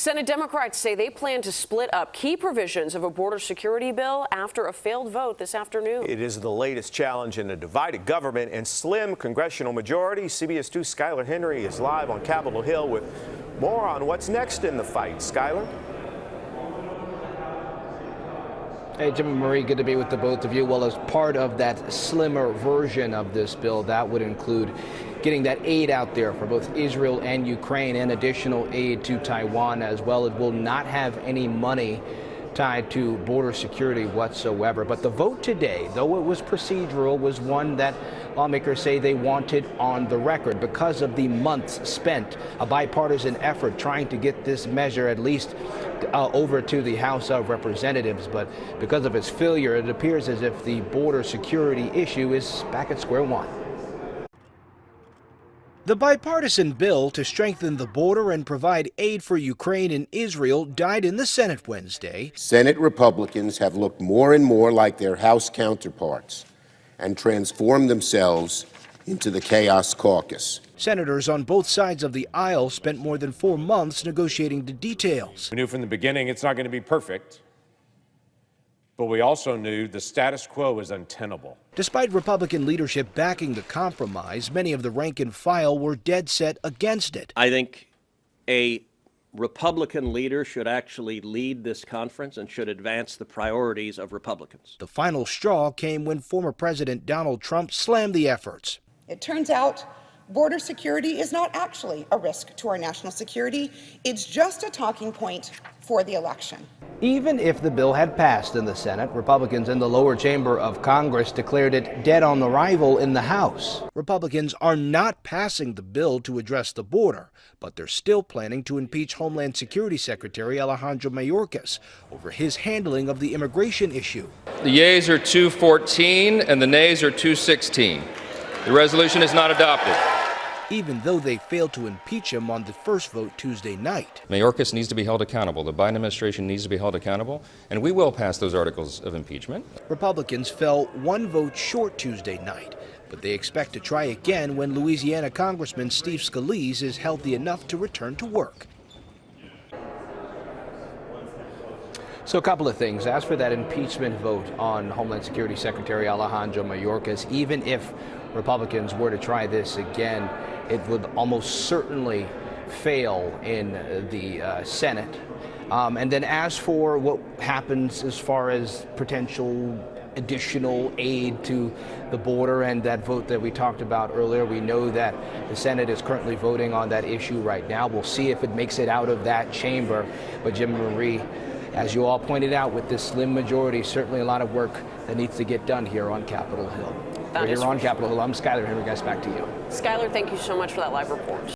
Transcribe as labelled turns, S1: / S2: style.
S1: Senate Democrats say they plan to split up key provisions of a border security bill after a failed vote this afternoon.
S2: It is the latest challenge in a divided government and slim congressional majority. CBS 2's Skylar Henry is live on Capitol Hill with more on what's next in the fight. Skylar?
S3: Hey, Jim and Marie, good to be with the both of you. Well, as part of that slimmer version of this bill, that would include getting that aid out there for both Israel and Ukraine and additional aid to Taiwan as well. It will not have any money tied to border security whatsoever. But the vote today, though it was procedural, was one that lawmakers say they wanted on the record because of the months spent, a bipartisan effort trying to get this measure at least over to the House of Representatives. But because of its failure, it appears as if the border security issue is back at square one.
S4: The bipartisan bill to strengthen the border and provide aid for Ukraine and Israel died in the Senate Wednesday.
S5: Senate Republicans have looked more and more like their House counterparts and transformed themselves into the Chaos Caucus.
S4: Senators on both sides of the aisle spent more than 4 months negotiating the details.
S6: We knew from the beginning it's not going to be perfect, but we also knew the status quo is untenable.
S4: Despite Republican leadership backing the compromise, many of the rank and file were dead set against it.
S7: I think a Republican leader should actually lead this conference and should advance the priorities of Republicans.
S4: The final straw came when former President Donald Trump slammed the efforts.
S8: It turns out border security is not actually a risk to our national security. It's just a talking point for the election.
S3: Even if the bill had passed in the Senate, Republicans in the lower chamber of Congress declared it dead on arrival in the House.
S4: Republicans are not passing the bill to address the border, but they're still planning to impeach Homeland Security Secretary Alejandro Mayorkas over his handling of the immigration issue.
S9: The yeas are 214 and the nays are 216. The resolution is not adopted.
S4: Even though they failed to impeach him on the first vote Tuesday night.
S9: Mayorkas needs to be held accountable. The Biden administration needs to be held accountable, and we will pass those articles of impeachment.
S4: Republicans fell one vote short Tuesday night, but they expect to try again when Louisiana Congressman Steve Scalise is healthy enough to return to work.
S3: So a couple of things. As for that impeachment vote on Homeland Security Secretary Alejandro Mayorkas, even if Republicans were to try this again, it would almost certainly fail in the Senate. And then as for what happens as far as potential additional aid to the border and that vote that we talked about earlier, we know that the Senate is currently voting on that issue right now. We'll see if it makes it out of that chamber. But Jim and Marie, as you all pointed out, with this slim majority, certainly a lot of work that needs to get done here on Capitol Hill. We're here on Capitol Hill. I'm Skylar Henry. Guys, back to you.
S1: Skylar, thank you so much for that live report.